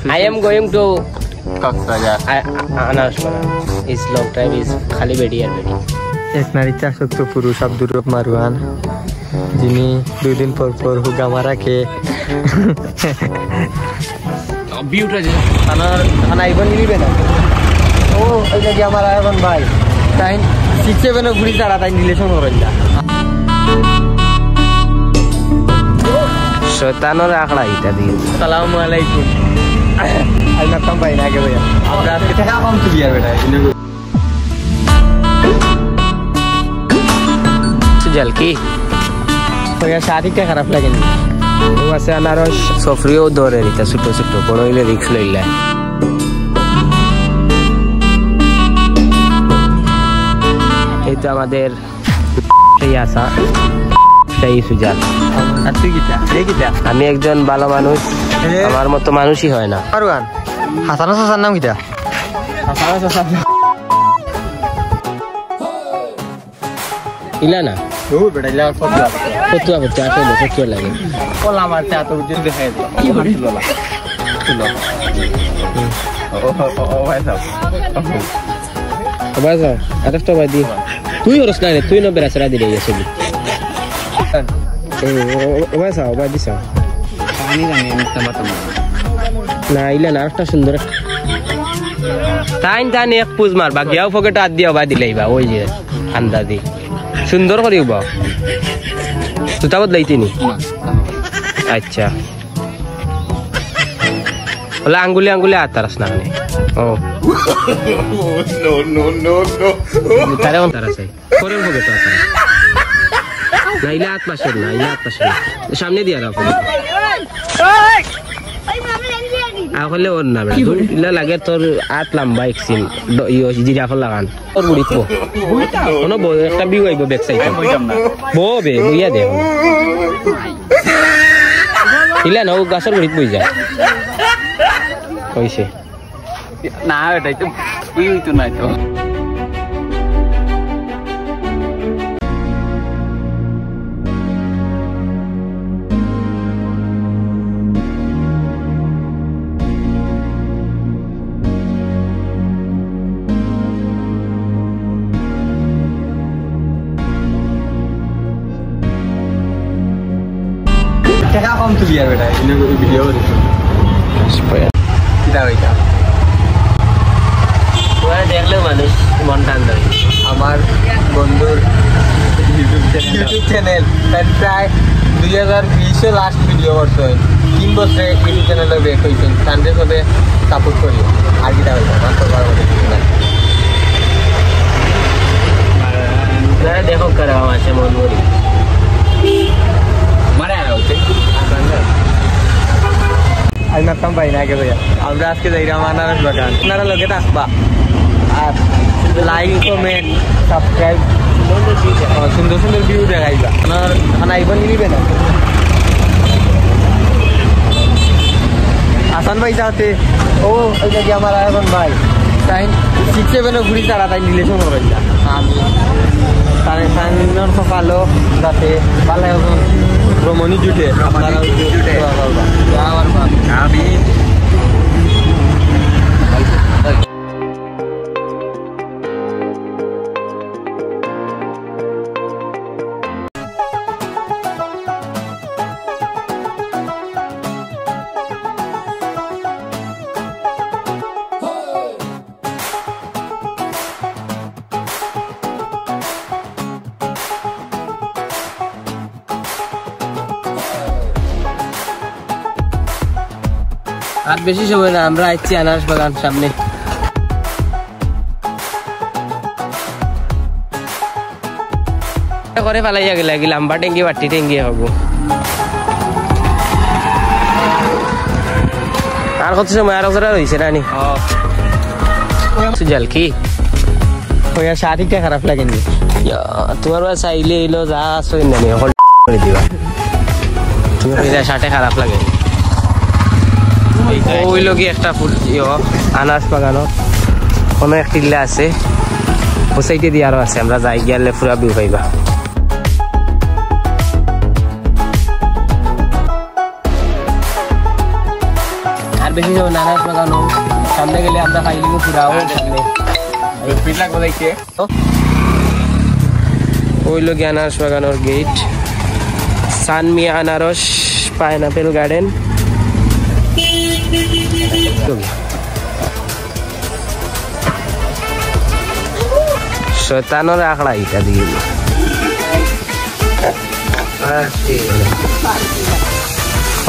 I am going to Ananas Bagan. His long drive is Khali Bedi and Bedi. एक नारीचा शक्त पुरुष अब्दुर रब मारुआन जिनी 2 दिन पर हुगा मारा के Beautiful. खाना इवन मिली ना ओ ऐसा कि हमारा इवन भाई टाइम 67 गुड़ी चढ़ा था रिलेशन हो रही है शैतानों ने आखड़ा ही था दी सलाम वालेकुम आज मैं कम भाई ना के भैया आप रात के क्या काम तू यार बेटा सुजल की तो यार शादी क्या खराब लगेगी वो ऐसे अनारस सफरियो दौरे रही था सुटो सुटो बड़ो इले रिक्स ले लिया ये तो हमारे सही आसा सही सुजल अच्छी कितना ये कितना हमें एक जन बाला मानुष हमारे मत तो मानुष ही है ना मारुआन हसाना सा नाम कितना हसाना सा इला ना ओ बेटा इला फोटो लगे कोला मारते आतो दिन दिखाई दे लोला ओ भाई साहब अरे तो भाई दी तू ही रसना है तू ही ना बेरासरा दे रही है सभी वैसा दिसा पानी का नहीं मत ना इला नारटा सुंदर ताइन एक पूज मार बाकी आओ फोकट आद दिया बाद दिलाई बा ओई जे अंदाजी सुंदर करियो बा तू ता बदलाइती नहीं अच्छा ओला अंगुली आता रसना ने ओ नो तारे on तारा से कोरे फोकट आता ना इला आत्मा सामने दिया रहा आखले और ना बेटा इला लगे तोर आत लंबा एक सीन यो जी जाफर लगान और बुड़ी को कोनो बो একটা বি হইব ব্যাক সাইড বো বে বুইয়া দে ইলা না ও গাছর বুড়িত বই যায় কইছে না এটাই তো বুই হইতো না তো क्या काम तू यार बेटा इन्हें कोई वीडियो देखो कितना बेटा তোরা দেখলে মানুষ মনটা আনন্দ আমার বন্ধুর ইউটিউব চ্যানেল প্রায় 2020 লাস্ট ভিডিও করছে 3 বছর ইউটিউব চ্যানেলে ব্রেক হয়েছে তাদের সবে সাপোর্ট করি আর কিটা হইছে মাত্র 12 বছর তোরা দেখো করা আছে মন মরি মারা হচ্ছে आज मैं कम भाई ना के भैया আমরা আজকে যাইরা আনারস বাগান আপনারা লগে থাকবা আর লাইক কমেন্ট সাবস্ক্রাইব সুন্দর সুন্দর ভিউ দেখাইবা আপনার খানা ইবন নিবে না আসান ভাই যাতে ও এটা কি আমার এখন ভাই টাইম 67 ঘুরি তারা তাই রিলেশন হয়ে যায় আমি তারে সাইনর সকালো যাতে ভালো এখন রমণী জুটে আপনারা জুটে আমার আমি আর বেশি সময় না আমরা আইছি আনারস বাগান সামনে করে ফেলাইয়া গেলে কি লম্বা টেঙ্গি বাটি টেঙ্গি হবো আর কত সময় আর ওরা রইছে রানি সুজল কি ওয়া শাদি কে খারাপ লাগেনি তোমার বাস আইলে এলো যা আসো নানি হল করে দিবা তুমি কইরা শাটে খারাপ লাগে ওই লোকই একটা ফুল আনারস বাগানো কোনো এক টিল্লা আছে ও সাইডে দিয়ে আরো আছে আমরা যাই গেলে পুরা ভিউ পাইবা আর বেশি নানাস বাগানো সামনে গেলে আমরা খাইলি পুরাও সামনে ফিট লাগবে দেখতে ওইলো গিয়ে আনারস বাগানোর গেট সানমিয়া আনারস পাইনাপেল গার্ডেন শয়তানোর আখড়া এটা দিয়ে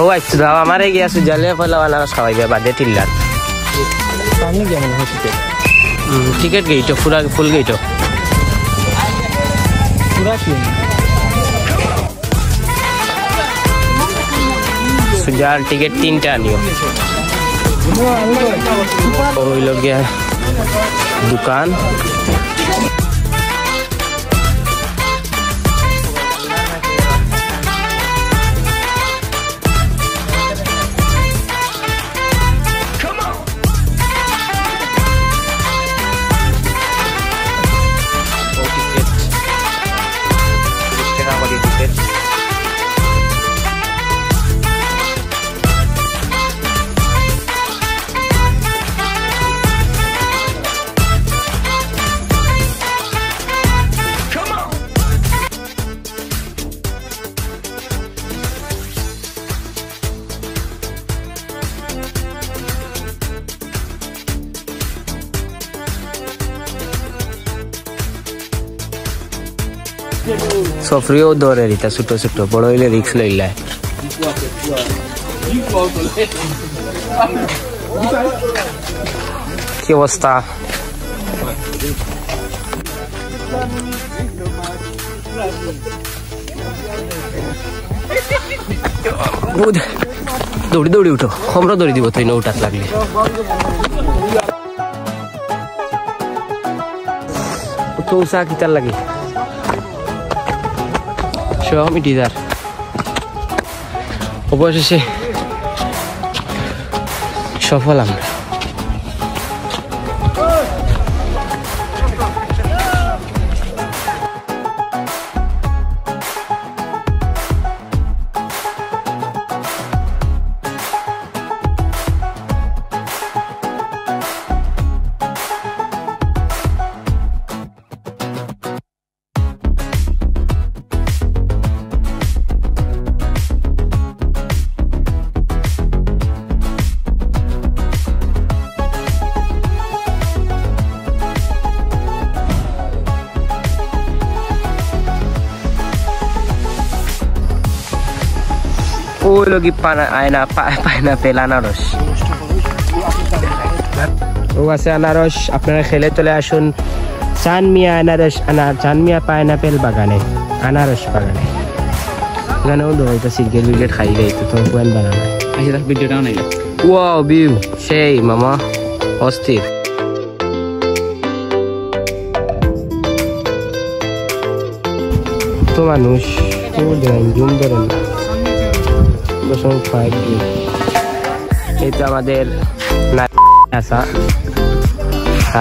ও আচ্ছা দাও আমারে গিয়া সুজালে পয়লা আনারস খাওয়াইবে বাদে টিল্লার সামনে গিয়ে মনে হচ্ছে টিকেট গেইটো পুরা ফুল গেইটো পুরা কি সুজাল টিকেট 3টা আনিও ওইলো গিয়া দোকান সফরিও দৌড়ে রিতা ছোট ছোট বড় হইলে রিক্স লইলা কি অবস্থা দৌড়ি দৌড়ি উঠো আমরা দৌড়ি দিব তুই উঠাত লাগলে তো উষা কিতার লাগে মিটিদার অবশেষে সফল আমরা ওই লোক পাইনাপেল আনারস ও আছে আনারস আপনারা খেলে চলে আসুন চানমিয়া আনারস চানমিয়া পাইনাপেল বাগানে আনারস বাগানে এখানেও দৌড়াইতে সিগারেট বিগেট খাই যাই তো তোমার কোয়েন বানানো ভিডিওটাও নাই ওয়াও ভিউ সেই মামা অস্থির তো মানুষ জুম ধরেন এই তো আমাদের আসা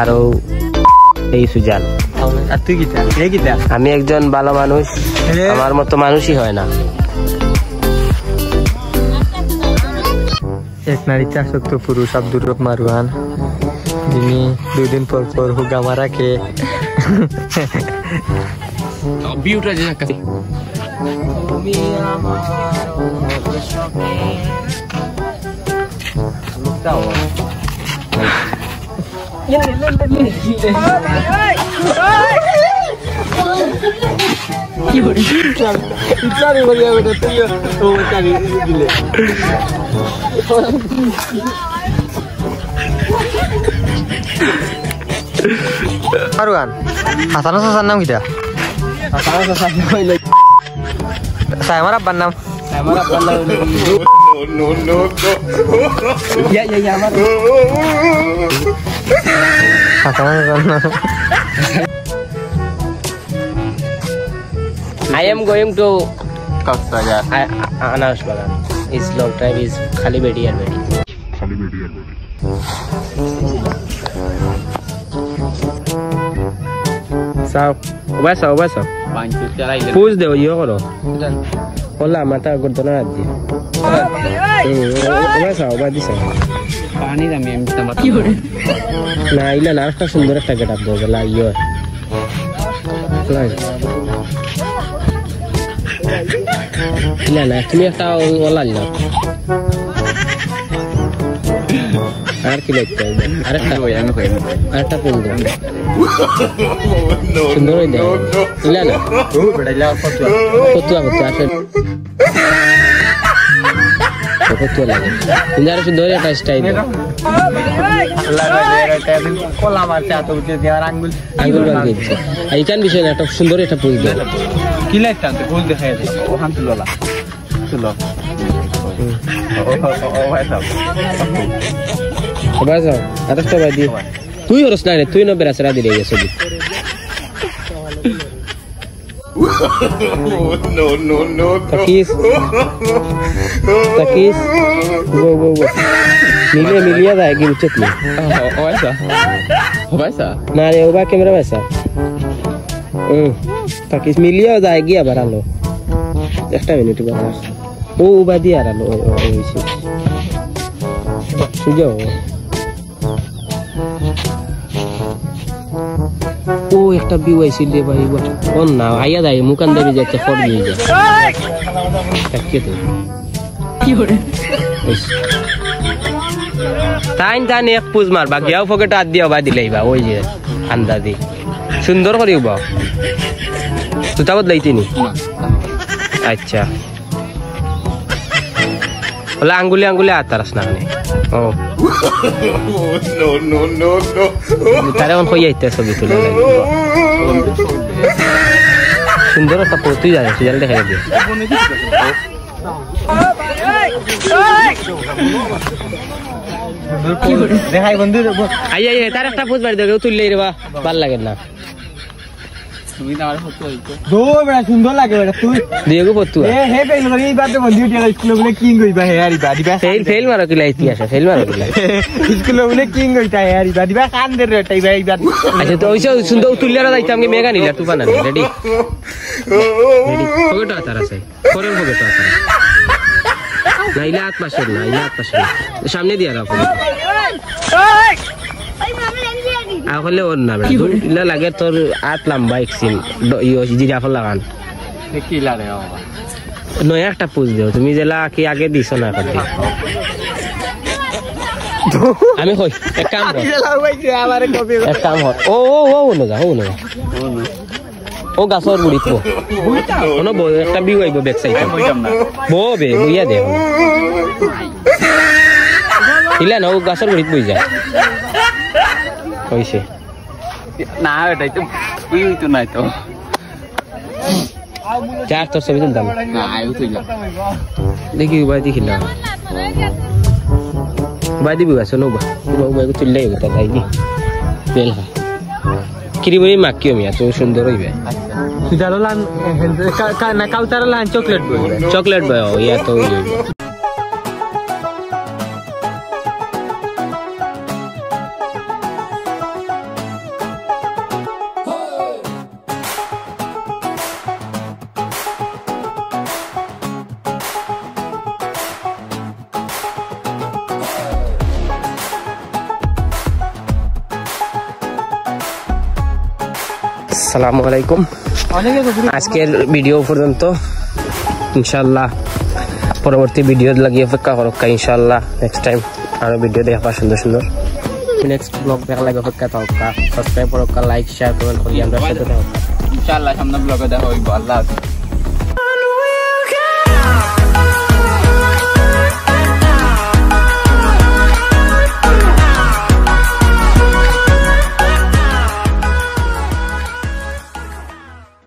আরো এই সুজাল আমি একজন ভালো মানুষ আমার মতো মানুষই হয় না এক নারীতে আসক্ত পুরুষ আব্দুর রব মারওয়ান যিনি 2 দিন পর পর হুগা মারা কে বিউটা যে মারওয়ান হাসান হাসান নাম কিটা আমার আব্বার নাম I am going to Anaras Bagan. His long drive is Khali Bedi and Bedi. Sao? Ubasa. Push deo yo koro. Hola, mata gordona adi. Ubasa, ubadi sa. পানি আমি না ইলা না একটা সুন্দর একটা গেট আপ দেবো গেলা ইয়ে ইলা না তুমি একটা ওলা না আর কি লাগতে আরেকটা আরেকটা ফুল দেবো সুন্দর হয়ে দেয় ইলা না ফতুয়া আসলে ফতুয়া লাগে কিন্তু আরো সুন্দর একটা স্টাইল কলা মারছে এত উঠে দেওয়ার আঙ্গুল বানিয়ে দিচ্ছে এইখান বিষয় না একটা সুন্দর একটা ফুল দেবো কি লাগছে আনতে ফুল দেখাই দিচ্ছে ওখান তুলোলা তুলো আরেকটা বাই দিয়ে তুই হরস না তুই নব্বই রাস্তা দিলে গেছে मिलिया जाएगी उचित में ना रे ओबा कैमरा वैसा ताकि मिलिया हो जाएगी अब लो एक मिनट बता वो ओबा दिया लो सुझाव ও একটা ভিউ আইছিল রে ভাই কোন না আইয়া যায় মুকান দেবি যে একটা ফটো নিয়ে যায় তাকে তো কি করে টাইন এক পুজ মার বাকিয়াও পকেট হাত দিও বা দিলেইবা ওই যে আন্দাজি সুন্দর করিও বা তুই বদলাইতিনি আচ্ছা ওলা আঙ্গুলি আঙ্গুলি আতারাস না মানে ও নো তারে অন কই আইতে ছবি তুলে সুন্দর একটা পড়তেই যায় সিরিয়াল দেখা যায় দেখাই বন্ধু আই তার একটা পোজ মারি দেও তুললেই রে বা ভাল লাগে না তুমি না আমার ফটো হইতো দো বড় সুন্দর লাগে বড় তুই দিগো ফটো হে ফেল করি এই বাতে বন্ধু টিয়া স্কুল বলে কিং হইবা হে আরি বাদি বা ফেল মারো কি লাইতি আসে ফেল মারো কি স্কুল বলে কিং হইতা হে আরি বাদি বা কান দে রেটাই ভাই বাদ আচ্ছা তো ওইসব সুন্দর তুললেরা যাইতাম কি মেগা নিলা তুই বানানি রেডি পকেট আতার আছে ফরেন পকেট আতার না ইলা আত পাশে না ইলা আত পাশে সামনে দিয়া রাখো আহলে ওর না বেটা ইলা লাগে তোর আত লম্বা একসিন ইও জিরাফ লাগান কি লাগে বাবা নয়া একটা পুজ দেও তুমি জেলা কি আগে দিছো না কত আমি কই এক কাম কর এক কাম কর ও না যা ও গাছর গুড়িত কোন বই একটা বিউ আইব ব্যাক সাইডে ববে বুইয়া দে ইলা না ও গাছর গুড়িত বই যায় কইছে না এটাই তো তুই তো নাই তো চার তোর ছবি তুলতাম না আইও তুইলা দেখি উবাই দেখিলা উবাই দিবি গাছ নো উবাই তুললে হইতা তাই দি বেল হয় কিরিবই মাকিও মিয়া তো সুন্দর হইবে সুজালো লান না কাউতার লান চকলেট বয় ইয়া তো আসসালামু আলাইকুম আজকের ভিডিও পর্যন্ত ইনশাআল্লাহ পরবর্তী ভিডিও লাগিয়ে অপেক্ষা করো ইনশাআল্লাহ নেক্সট টাইম আরো ভিডিও দেখা সুন্দর সুন্দর নেক্সট ব্লগ দেখা লাগে অপেক্ষা থাকো সাবস্ক্রাইব করো লাইক শেয়ার কমেন্ট করি আমরা সাথে থাকো ইনশাআল্লাহ সামনে ব্লগে দেখা হইব আল্লাহ হাফেজ।